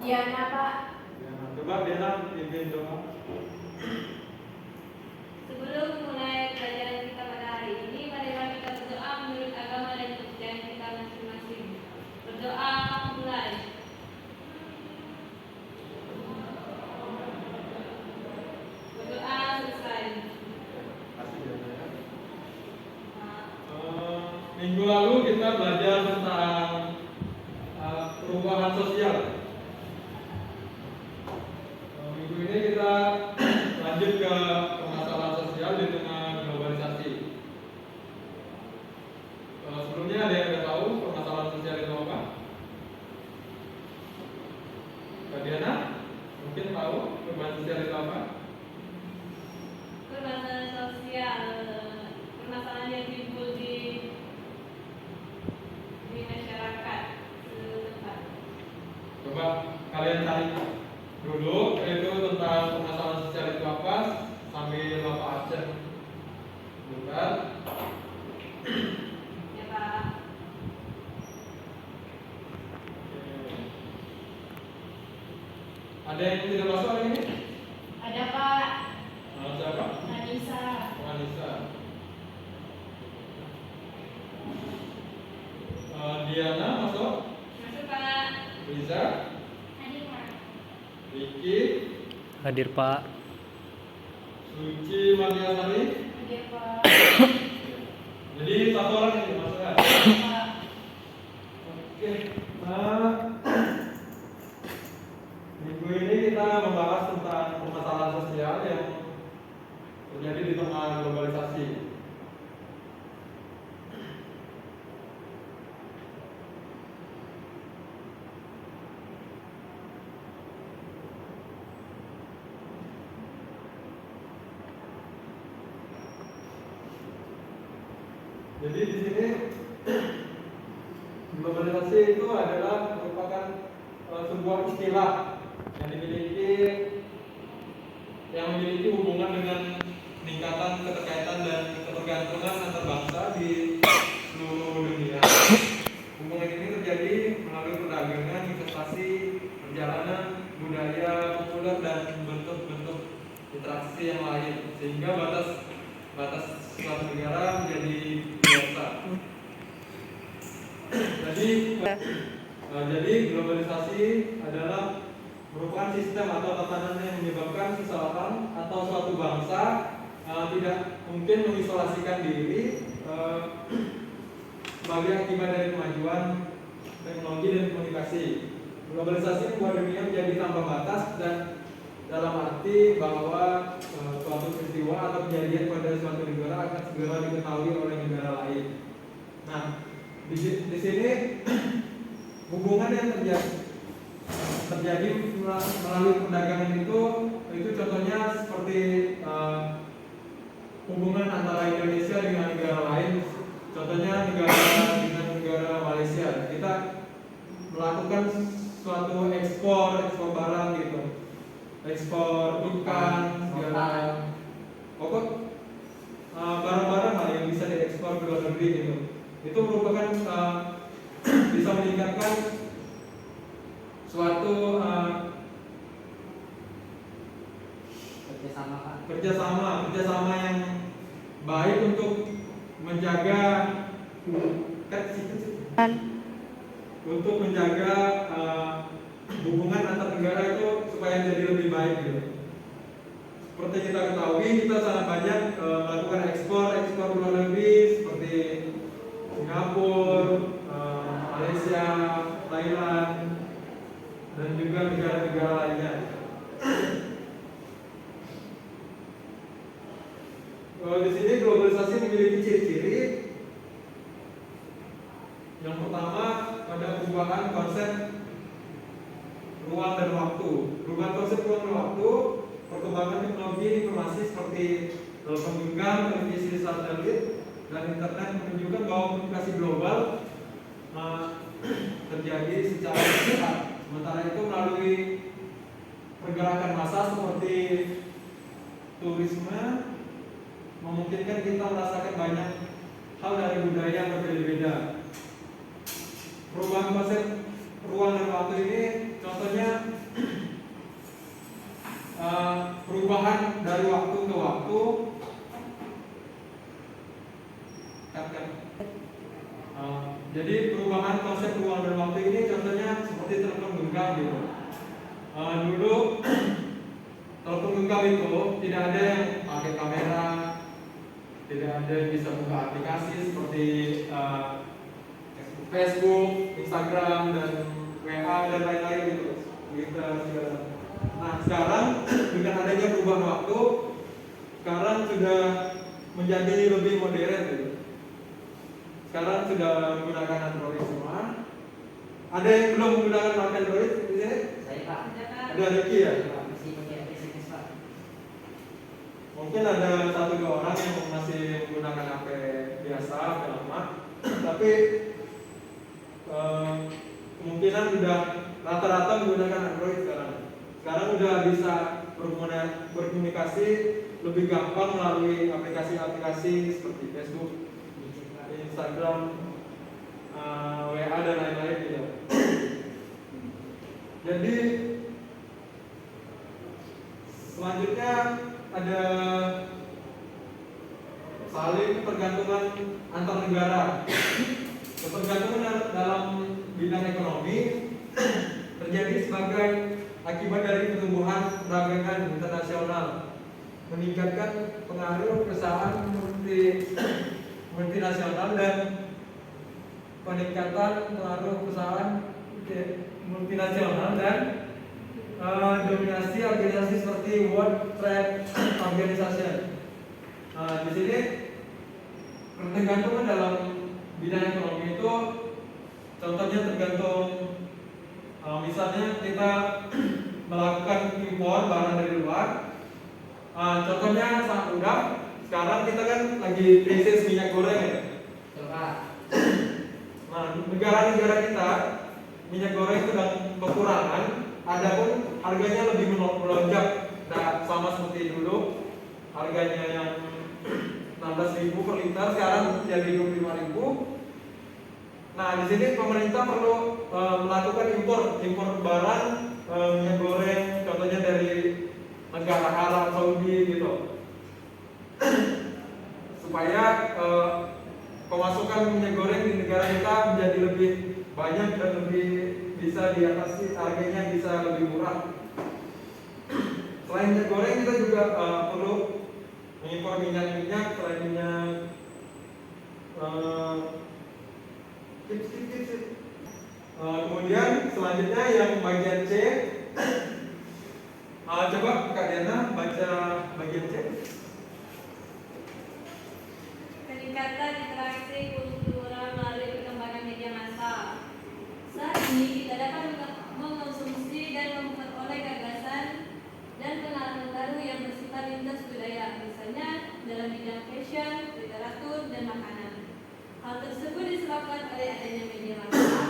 Diana, Pak. Diana. Coba Diana pimpin doa. Sebelum mulai pelajaran kita pada hari ini, marilah kita berdoa menurut agama dan kepercayaan kita masing-masing. Berdoa mulai. Berdoa selesai. Kasih Diana ya. Minggu lalu kita belajar tentang perubahan sosial. Minggu ini kita lanjut ke permasalahan sosial di tengah globalisasi. Sebelumnya ada yang tahu permasalahan sosial itu apa? Kak Diana, mungkin tahu perubahan sosial itu apa? Permasalahan sosial, permasalahan yang timbul di masyarakat setempat. Coba kalian cari dulu itu tentang permasalahan sosial itu apa sambil Bapak Aceh bukan. Ya Pak. Ada yang tidak masuk hari ini? Ada, Pak. Siapa? Anissa. Anissa. Diana masuk? Masuk Pak. Riza? Hadir, Pak. Riki? Hadir Pak. Suci Mariasari? Hadir, Pak. Jadi satu orang ini masuk kan? Pak. Oke. Minggu ini kita membahas tentang permasalahan sosial yang terjadi di tengah globalisasi. Jadi di sini globalisasi itu adalah merupakan sebuah istilah yang memiliki hubungan dengan peningkatan keterkaitan dan ketergantungan antar bangsa di seluruh dunia. Hubungan ini terjadi melalui perdagangan, investasi, perjalanan, budaya populer dan bentuk-bentuk interaksi yang lain, sehingga batas suatu negara menjadi biasa. Jadi globalisasi adalah merupakan sistem atau tatanan yang menyebabkan seseorang atau suatu bangsa tidak mungkin mengisolasikan diri sebagai akibat dari kemajuan teknologi dan komunikasi. Globalisasi membuat dunia menjadi tanpa batas dan dalam arti bahwa suatu peristiwa atau kejadian pada suatu negara akan segera diketahui oleh negara lain. Nah, di sini hubungan yang terjadi melalui perdagangan itu contohnya seperti hubungan antara Indonesia dengan negara lain. Contohnya negara dengan negara Malaysia, kita melakukan suatu ekspor barang gitu, ekspor ikan, segala pokok barang-barang lah yang bisa diekspor ke luar negeri gitu. Itu merupakan bisa meningkatkan suatu kerjasama yang baik untuk menjaga hubungan antar negara itu supaya jadi lebih baik gitu. Seperti kita ketahui, kita sangat banyak melakukan ekspor ke luar negeri seperti Singapura, Malaysia, Thailand, dan juga negara-negara lainnya. Di sini globalisasi memiliki ciri-ciri. Yang pertama, ada perubahan konsep ruang dan waktu. Perubahan konsep ruang dan waktu, perkembangan teknologi informasi seperti telepon genggam, televisi satelit, dan internet menunjukkan bahwa komunikasi global terjadi secara cepat. Sementara itu melalui pergerakan massa seperti turisme memungkinkan kita merasakan banyak hal dari budaya yang berbeda-beda. Perubahan konsep ruang dan waktu ini contohnya modern waktu ini contohnya seperti telepon genggam gitu. Dulu telepon genggam itu tidak ada yang pakai kamera, tidak ada yang bisa buka aplikasi seperti Facebook, Instagram, dan WA dan lain-lain gitu. Twitter segala. Nah sekarang dengan adanya perubahan waktu, sekarang sudah menjadi lebih modern gitu. Sekarang sudah menggunakan Android semua. Ada yang belum menggunakan Android di sini? Saya Pak. Ada Ricky ya? Masih pakai SMS Pak. Mungkin ada 1-2 orang yang masih menggunakan HP biasa, HP lama. Tapi kemungkinan sudah rata-rata menggunakan Android sekarang. Sekarang sudah bisa berkomunikasi lebih gampang melalui aplikasi-aplikasi seperti Facebook, Instagram, WA dan lain-lain gitu. Jadi selanjutnya ada saling pergantungan antar negara. Ketergantungan dalam bidang ekonomi terjadi sebagai akibat dari pertumbuhan perdagangan internasional, meningkatkan pengaruh perusahaan multinasional dan peningkatan pengaruh perusahaan multinasional dan dominasi organisasi seperti World Trade Organization. Di sini ketergantungan dalam bidang ekonomi itu contohnya tergantung misalnya kita melakukan impor barang dari luar. Contohnya sangat mudah. Sekarang kita kan lagi krisis minyak goreng ya. Coba. Nah, negara-negara kita minyak goreng sedang kekurangan, adapun harganya lebih melonjak. Nah, sama seperti dulu harganya yang 16.000 per liter sekarang jadi 25.000. Nah, di sini pemerintah perlu melakukan impor barang minyak goreng, contohnya dari negara Arab Saudi gitu, supaya pemasukan minyak goreng di negara kita menjadi lebih banyak dan lebih bisa diatasi, harganya bisa lebih murah. Selain minyak goreng kita juga perlu mengimpor minyak selain minyak kemudian selanjutnya yang bagian C. Coba Kak Diana baca bagian C. Peningkatan interaksi kultural melalui perkembangan media massa. Saat ini kita dapat mengkonsumsi dan memperoleh gagasan dan pengalaman baru yang bersifat lintas budaya, misalnya dalam bidang fashion, literatur, dan makanan. Hal tersebut disebabkan oleh adanya media massa.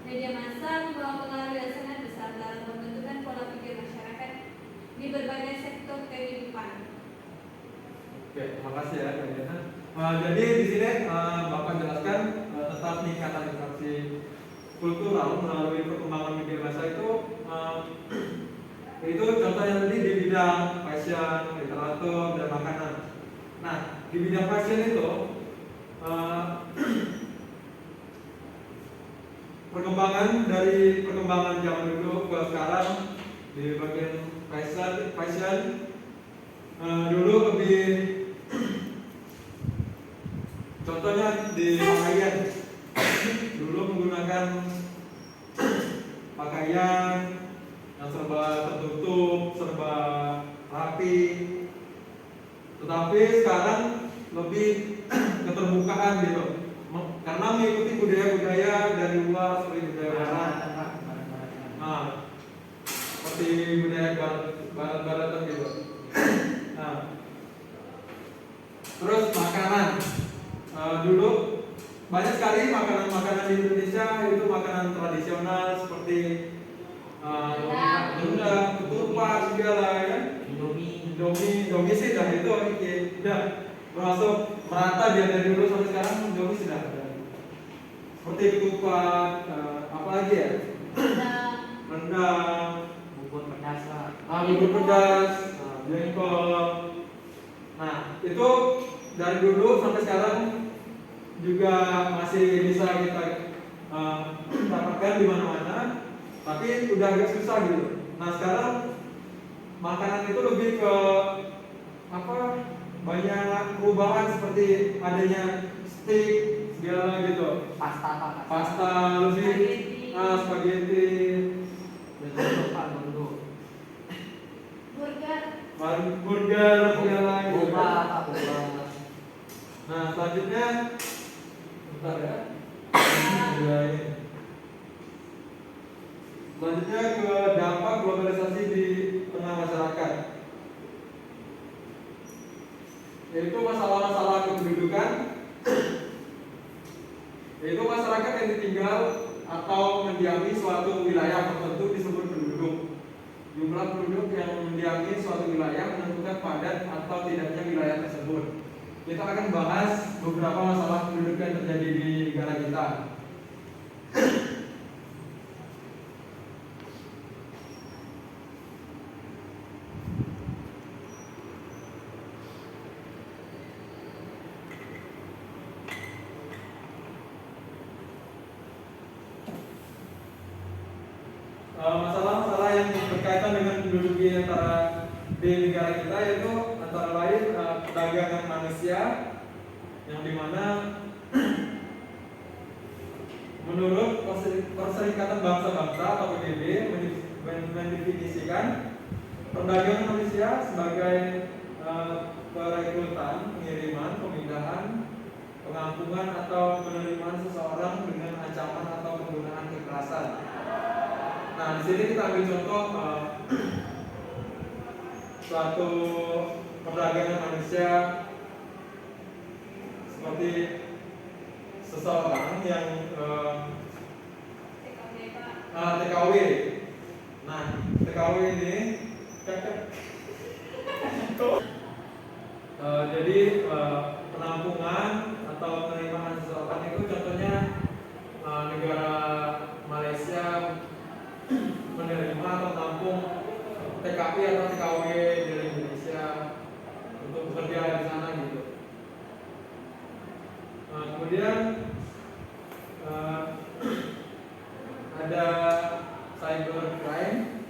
Media massa membawa pengaruh yang sangat besar dalam pembentukan pola pikir masyarakat di berbagai sektor kehidupan. Oke, terima kasih ya Kak Diana. Jadi di sini Bapak jelaskan tentang peningkatan interaksi kultural melalui perkembangan media massa itu contohnya tadi di bidang fashion, literatur, dan makanan. Nah, di bidang fashion itu perkembangan zaman dulu ke sekarang di bagian fashion dulu lebih contohnya di pakaian dulu menggunakan pakaian yang serba tertutup, serba rapi, tetapi sekarang lebih keterbukaan gitu, karena mengikuti budaya-budaya dari luar seperti budaya barat. Nah, seperti budaya barat-baratan gitu. Nah, terus makanan. Dulu banyak sekali makanan-makanan di Indonesia itu makanan tradisional seperti rendang, ketupat segala ya. Indomie sih dah itu udah termasuk merata dia dari dulu sampai sekarang. Indomie sudah ada. Seperti ketupat, apa lagi ya? Rendang, Bubur pedas Pak. bubur pedas, jengkol. Nah, itu dari dulu sampai sekarang juga masih bisa kita dapatkan di mana-mana, tapi udah agak susah gitu. Nah sekarang makanan itu lebih ke apa? Banyak perubahan seperti adanya steak segala gitu, Pasta pak. pasta lebih, spaghetti, Dulu pak dulu. Burger. burger segala gitu. Boba pak boba. Nah selanjutnya, bentar ya. Selanjutnya ke dampak globalisasi di tengah masyarakat, yaitu masalah-masalah kependudukan, yaitu masyarakat yang ditinggal atau mendiami suatu wilayah tertentu disebut penduduk. Jumlah penduduk yang mendiami suatu wilayah menentukan padat atau tidaknya wilayah tersebut. Kita akan bahas beberapa masalah penduduk yang terjadi di negara kita. Masalah-masalah yang berkaitan dengan penduduk di negara kita yaitu antara lain perdagangan manusia, yang dimana menurut Perserikatan Bangsa-Bangsa atau PBB mendefinisikan perdagangan manusia sebagai perekrutan, pengiriman, pemindahan, pengampungan atau penerimaan seseorang dengan ancaman atau penggunaan kekerasan. Nah, di sini kita ambil contoh suatu perdagangan manusia seperti seseorang yang TKW. Nah, TKW ini jadi penampungan atau penerimaan seseorang itu contohnya negara Malaysia menerima atau menampung TKP atau TKW dari Indonesia untuk bekerja di sana gitu. Kemudian ada cyber crime,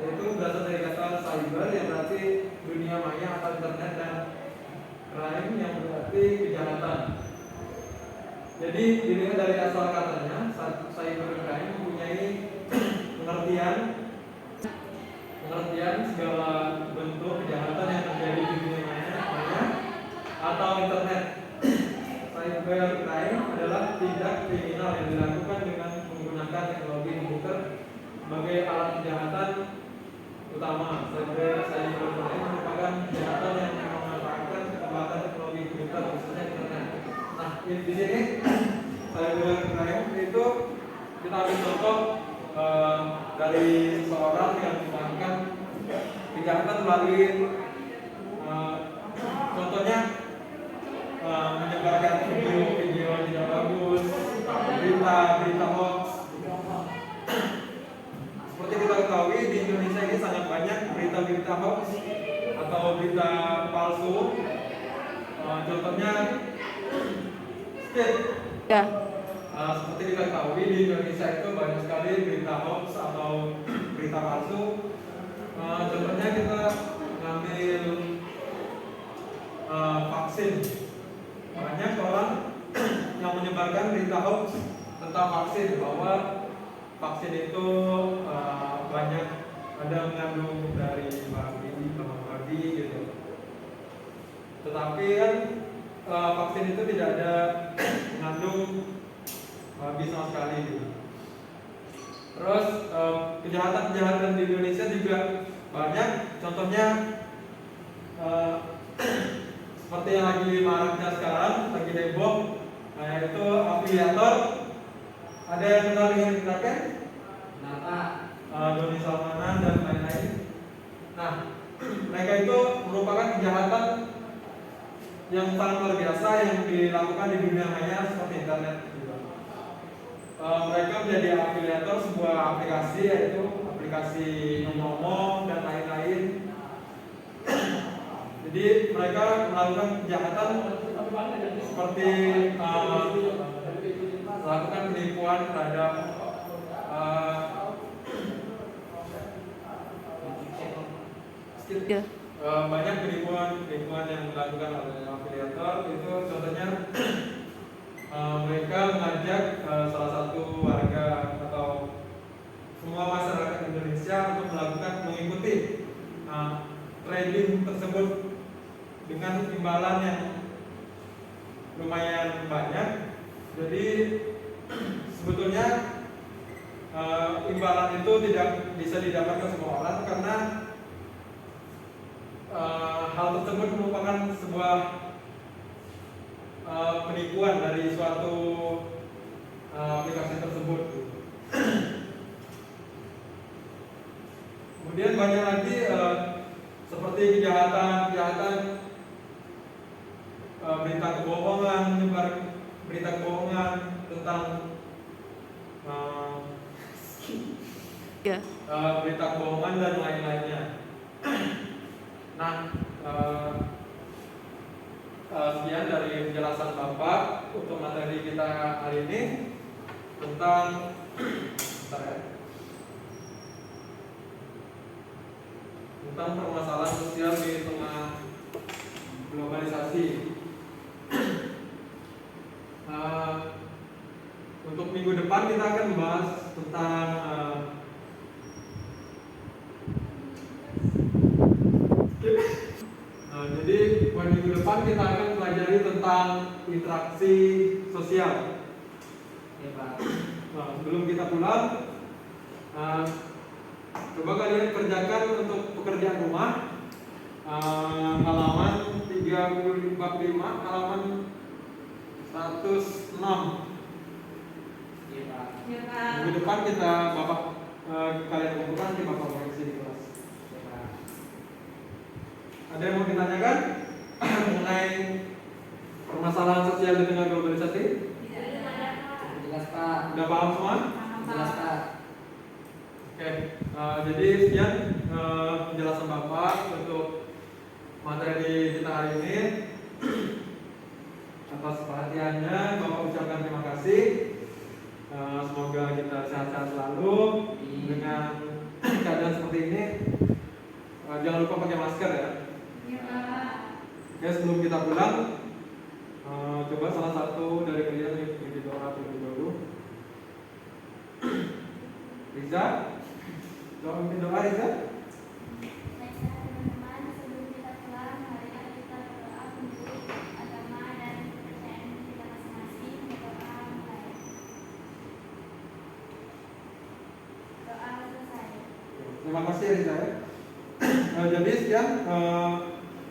itu berasal dari kata cyber yang berarti dunia maya atau internet, dan crime yang berarti kejahatan. Jadi dilihat dari asal katanya, cyber crime mempunyai pengertian segala bentuk kejahatan yang terjadi di dunia maya atau internet. Cyber crime adalah tindak kriminal yang dilakukan dengan menggunakan teknologi komputer sebagai alat kejahatan utama. Cyber crime merupakan kejahatan yang memanfaatkan kekuatan teknologi komputer, khususnya internet. Nah, di sini cyber crime itu kita ambil contoh dari seorang yang melakukan kejahatan melalui contohnya menyebarkan video yang tidak bagus, berita hoax. Seperti kita ketahui di Indonesia ini sangat banyak berita hoax atau berita palsu. Contohnya Ya. seperti kita ketahui di Indonesia itu banyak sekali berita hoax atau berita palsu. Contohnya kita ngambil vaksin. Banyak orang yang menyebarkan berita hoax tentang vaksin, bahwa vaksin itu banyak ada mengandung dari babi gitu. Tetapi kan vaksin itu tidak ada mengandung babi sama sekali gitu. Terus kejahatan di Indonesia juga banyak. Contohnya seperti yang lagi maraknya sekarang, lagi heboh, yaitu afiliator. Ada yang kenal dengan Kraken? Kenapa? Doni Salmanan dan lain-lain. Nah, mereka itu merupakan kejahatan yang sangat luar biasa yang dilakukan di dunia maya seperti internet juga. Mereka menjadi afiliator sebuah aplikasi, yaitu aplikasi ngomong dan lain-lain. Jadi mereka melakukan kejahatan seperti melakukan penipuan terhadap banyak penipuan yang dilakukan oleh afiliator. Itu contohnya mereka mengajak salah satu warga atau semua masyarakat Indonesia untuk mengikuti trading tersebut dengan imbalan yang lumayan banyak. Jadi sebetulnya imbalan itu tidak bisa didapatkan semua orang karena hal tersebut merupakan sebuah penipuan dari suatu aplikasi tersebut. Kemudian banyak lagi seperti kejahatan berita kebohongan, menyebar berita kebohongan tentang berita kebohongan dan lain-lainnya. Nah, sekian dari penjelasan Bapak untuk materi kita hari ini tentang tentang permasalahan sosial di tengah globalisasi. Untuk minggu depan kita akan membahas tentang jadi buat minggu depan kita akan pelajari tentang interaksi sosial. Ya, Pak. Nah, sebelum kita pulang, coba kalian kerjakan untuk pekerjaan rumah halaman 345, halaman 106. Iya, Pak. Ya, Pak. Minggu depan kita kalian kumpulkan di Bapak koreksi di kelas. Iya, Pak. Ada yang mau ditanyakan mengenai permasalahan sosial di tengah globalisasi? Tidak ada. Jelas, Pak. Udah paham semua? Jelas, Pak. Oke, jadi sekian penjelasan Bapak untuk materi kita hari ini. Atas perhatiannya Bapak ucapkan terima kasih. Semoga kita sehat-sehat selalu dengan keadaan seperti ini. Jangan lupa pakai masker ya. Ya, Pak. Oke, sebelum kita pulang, coba salah satu dari kalian yang ingin doa terlebih dahulu. Riza, mimpin doa Riza. Baiklah teman-teman, sebelum kita pulang, marilah kita berdoa untuk agama dan kepercayaan kita masing-masing. Berdoa mulai. Doa selesai. Terima kasih Riza ya. Jadi sekian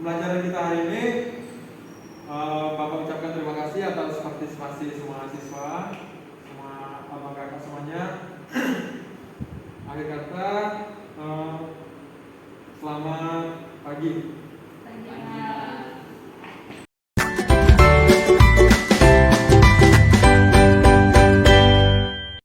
pelajaran kita hari ini. Bapak ucapkan terima kasih atas partisipasi semua siswa, semua abang kakak semuanya. Akhir kata, selamat pagi.